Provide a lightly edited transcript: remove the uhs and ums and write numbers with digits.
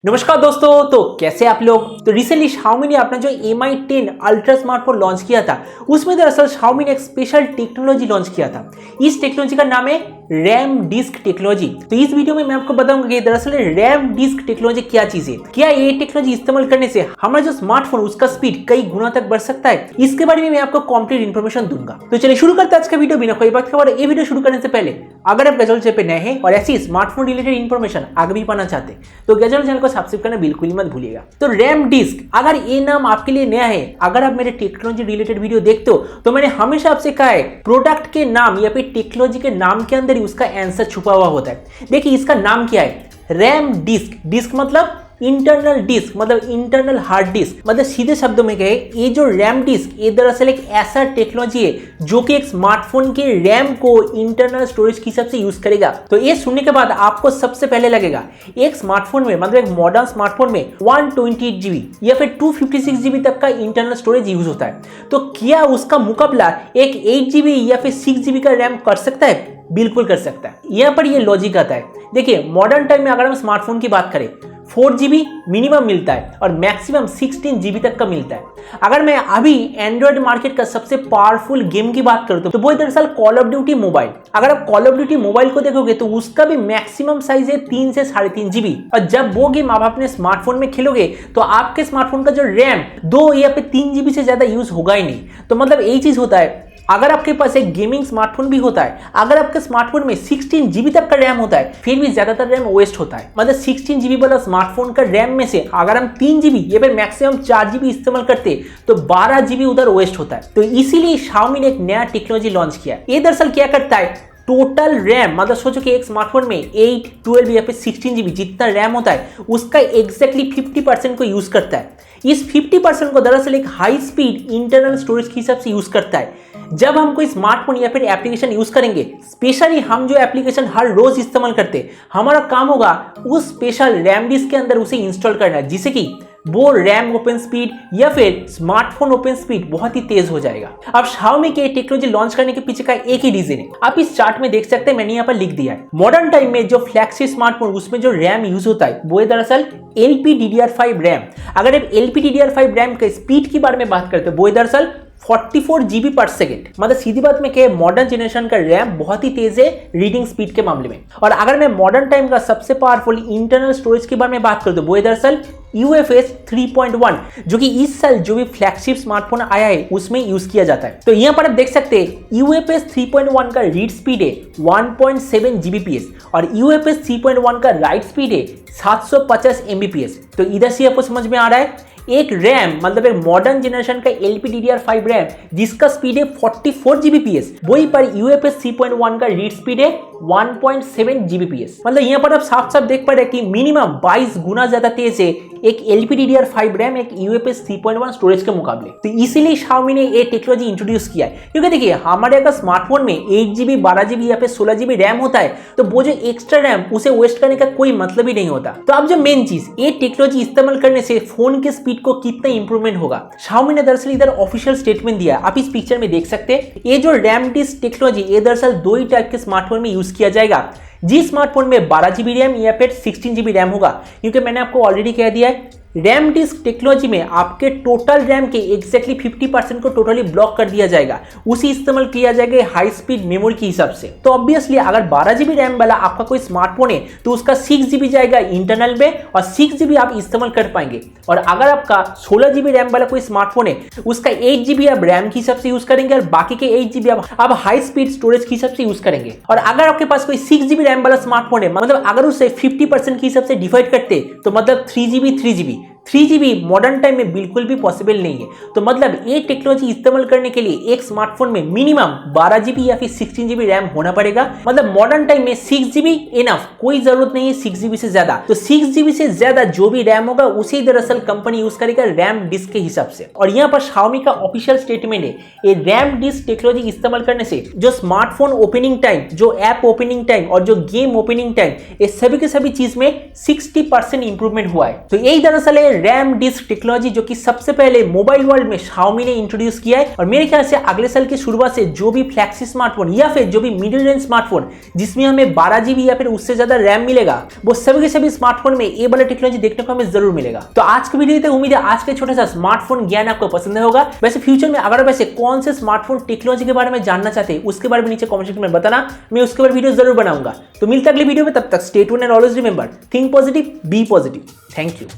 नमस्कार दोस्तों। तो कैसे आप लोग। तो रिसेंटली Xiaomi ने अपना जो Mi 10 अल्ट्रा स्मार्टफोन लॉन्च किया था उसमें दरअसल Xiaomi ने एक स्पेशल टेक्नोलॉजी लॉन्च किया था। इस टेक्नोलॉजी का नाम है रैम डिस्क टेक्नोलॉजी। तो इस वीडियो में मैं आपको बताऊंगा कि दरअसल रैम डिस्क टेक्नोलॉजी क्या चीज है, क्या ये टेक्नोलॉजी इस्तेमाल करने से हमारा जो स्मार्टफोन उसका स्पीड कई गुना तक बढ़ सकता है, इसके बारे में मैं आपको कंप्लीट इन्फॉर्मेशन दूंगा। तो चलिए शुरू करते हैं आज का वीडियो बिना कोई वक्त खबर। ये वीडियो शुरू करने से पहले अगर आप गैजेट चैनल पे नए हैं और ऐसी स्मार्टफोन रिलेटेड इन्फॉर्मेशन आगे भी पाना चाहते हैं तो गैजेट चैनल को सब्सक्राइब करना बिल्कुल मत भूलिएगा। तो रैम डिस्क, अगर ये नाम आपके लिए नया है, अगर आप मेरे टेक्नोलॉजी रिलेटेड वीडियो देखते हो तो मैंने हमेशा आपसे कहा है प्रोडक्ट के नाम या फिर टेक्नोलॉजी के नाम के अंदर ही उसका आंसर छुपा हुआ होता है। देखिए इसका नाम क्या है, रैम डिस्क। डिस्क मतलब इंटरनल डिस्क, मतलब इंटरनल हार्ड डिस्क। मतलब सीधे शब्दों में कहे, ये जो रैम डिस्क ये दरअसल एक ऐसा टेक्नोलॉजी है जो कि एक स्मार्टफोन के रैम को इंटरनल स्टोरेज की हिसाब से यूज करेगा। तो ये सुनने के बाद आपको सबसे पहले लगेगा एक स्मार्टफोन में, मतलब एक मॉडर्न स्मार्टफोन में 128 GB या फिर 256 GB तक का इंटरनल स्टोरेज यूज होता है। तो क्या उसका मुकाबला एक 8 GB या फिर 6 GB का रैम कर सकता है? बिल्कुल कर सकता है। यहाँ पर ये लॉजिक आता है। देखिए मॉडर्न टाइम में अगर हम स्मार्टफोन की बात करें 4 GB मिनिमम मिलता है और मैक्सिमम 16 GB तक का मिलता है। अगर मैं अभी एंड्रॉइड मार्केट का सबसे पावरफुल गेम की बात करूं तो वो दरअसल कॉल ऑफ ड्यूटी मोबाइल। अगर आप कॉल ऑफ ड्यूटी मोबाइल को देखोगे तो उसका भी मैक्सिमम साइज है 3 से 3.5 GB। और जब वो गेम आप अपने स्मार्टफोन में खेलोगे तो आपके स्मार्टफोन का जो रैम 2 या फिर 3 GB से ज्यादा यूज होगा ही नहीं। तो मतलब यही चीज होता है, अगर आपके पास एक गेमिंग स्मार्टफोन भी होता है, अगर आपके स्मार्टफोन में 16 GB तक का रैम होता है फिर भी ज्यादातर रैम वेस्ट होता है। मतलब 16 GB वाला स्मार्टफोन का रैम में से अगर हम 3 GB या फिर मैक्सिमम 4 GB इस्तेमाल करते तो 12 GB उधर वेस्ट होता है। तो इसीलिए Xiaomi ने एक नया टेक्नोलॉजी लॉन्च किया। ये दरअसल क्या करता है, टोटल रैम, मतलब सोचो कि एक स्मार्टफोन में 8, 12 या फिर 16 GB जितना रैम होता है उसका एग्जैक्टली 50% को यूज करता है। इस 50% को दरअसल एक हाई स्पीड इंटरनल स्टोरेज के हिसाब से यूज करता है। जब हम कोई स्मार्टफोन या फिर एप्लीकेशन यूज करेंगे, स्पेशली हम जो एप्लीकेशन हर रोज इस्तेमाल करते, हमारा काम होगा उस स्पेशल रैम डिस्क के अंदर उसे इंस्टॉल करना, जिससे कि वो रैम ओपन स्पीड या फिर स्मार्टफोन ओपन स्पीड बहुत ही तेज हो जाएगा। अब Xiaomi के टेक्नोलॉजी लॉन्च करने के पीछे का एक ही रीजन है, आप इस चार्ट में देख सकते हैं, मैंने यहाँ पर लिख दिया है। मॉडर्न टाइम में जो फ्लैगशिप स्मार्टफोन उसमें जो रैम यूज होता है वो है दरअसल LPDDR5 रैम। अगर आप LPDDR5 रैम के स्पीड के बारे में बात करते हैं वो है दरअसल 44 GB पर सेकेंड। मतलब सीधी बात में कहे, मॉडर्न जनरेशन का रैम बहुत ही तेज है रीडिंग स्पीड के मामले में। और अगर मैं मॉडर्न टाइम का सबसे पावरफुल इंटरनल स्टोरेज के बारे में बात करूं तो वो है दरअसल UFS 3.1, जो कि इस साल जो भी फ्लैगशिप स्मार्टफोन आया है उसमें यूज किया जाता है। तो यहाँ पर आप देख सकते हैं UFS 3.1 का रीड स्पीड है 1.7 Gbps और UFS 3.1 का राइट स्पीड है 750 Mbps। तो इधर से आपको समझ में आ रहा है एक रैम, मतलब एक मॉडर्न जनरेशन का LPDDR5 रैम जिसका स्पीड है 44 Gbps, वही पर UFS 3.1 का रीड स्पीड है 1.7 Gbps। मतलब यहाँ पर आप साफ साफ देख पा रहे हैं कि मिनिमम 22 गुना ज्यादा तेज है एक LPDDR5 रैम एक UFS 3.1 स्टोरेज के मुकाबले। तो इसीलिए Xiaomi ने ये टेक्नोलॉजी इंट्रोड्यूस किया है। क्योंकि देखिए हमारे अगर स्मार्टफोन में 8 GB, 12 GB या फिर 16 GB रैम होता है तो वो जो एक्स्ट्रा रैम उसे वेस्ट करने का कोई मतलब ही नहीं होता। तो अब जो मेन चीज, ये टेक्नोलॉजी इस्तेमाल करने से फोन के स्पीड को कितना इंप्रूवमेंट होगा, Xiaomi ने दरअसल इधर ऑफिशियल स्टेटमेंट दिया है। आप इस पिक्चर में देख सकते हैं। ये जो रैम डिस्क टेक्नोलॉजी ये दरअसल दो ही टाइप के स्मार्टफोन में यूज किया जाएगा। जिस स्मार्टफोन में 12 GB रैम या फिर 16 GB रैम होगा, क्योंकि मैंने आपको ऑलरेडी कह दिया है रैम डिस्क टेक्नोलॉजी में आपके टोटल रैम के एग्जैक्टली 50% को टोटली ब्लॉक कर दिया जाएगा, उसी इस्तेमाल किया जाएगा हाई स्पीड मेमोरी के हिसाब से। तो ऑब्वियसली अगर 12 GB रैम वाला आपका कोई स्मार्टफोन है तो उसका 6 GB जाएगा इंटरनल में और 6 GB आप इस्तेमाल कर पाएंगे। और अगर आपका 16 GB रैम वाला कोई स्मार्टफोन है उसका 8 GB आप रैम के हिसाब से यूज करेंगे और बाकी के 8 GB आप हाई स्पीड स्टोरेज के हिसाब से यूज करेंगे। और अगर आपके पास कोई 6 GB रैम वाला स्मार्टफोन है, मतलब अगर उसे 50% के हिसाब से डिवाइड करते तो मतलब 3 GB मॉडर्न टाइम में बिल्कुल भी पॉसिबल नहीं है। तो मतलब ये टेक्नोलॉजी इस्तेमाल करने के लिए एक स्मार्टफोन में मिनिमम 12 GB या फिर 16 GB रैम होना पड़ेगा। मतलब मॉडर्न टाइम में 6 GB इनफ, कोई जरूरत नहीं है 6 GB से ज्यादा। तो 6 GB से ज्यादा जो भी रैम होगा उसी दरअसल कंपनी यूज करेगा रैम डिस्क के हिसाब से। और यहाँ पर Xiaomi का ऑफिशियल स्टेटमेंट है, ये रैम डिस्क टेक्नोलॉजी इस्तेमाल करने से जो स्मार्टफोन ओपनिंग टाइम, जो ऐप ओपनिंग टाइम और जो गेम ओपनिंग टाइम, ये सभी के सभी चीज में 60% इंप्रूवमेंट हुआ है। तो यही दरअसल है रैम डिस्क टेक्नोलॉजी जो कि सबसे पहले मोबाइल वर्ल्ड में Xiaomi ने इंट्रोड्यूस किया है। और मेरे ख्याल से अगले साल की शुरुआत से जो भी फ्लैगशिप स्मार्टफोन या फिर जो भी मिडिल रेंज स्मार्टफोन जिसमें हमें 12 GB या फिर उससे ज्यादा रैम मिलेगा, वो सभी के सभी स्मार्टफोन में ये वाला टेक्नोलॉजी देखने को हमें जरूर मिलेगा। तो आज की वीडियो तक उम्मीद है आज का छोटा सा स्मार्टफोन ज्ञान आपको पसंद होगा। वैसे फ्यूचर में अगर वैसे कौन से स्मार्टफोन टेक्नोलॉजी के बारे में जानना चाहते हैं उसके बारे में नीचे कमेंट सेक्शन में बताना, मैं उसके ऊपर वीडियो जरूर बनाऊंगा। तो मिलता अगली वीडियो में, तब तक stay tuned and always remember think positive, be positive. Thank you.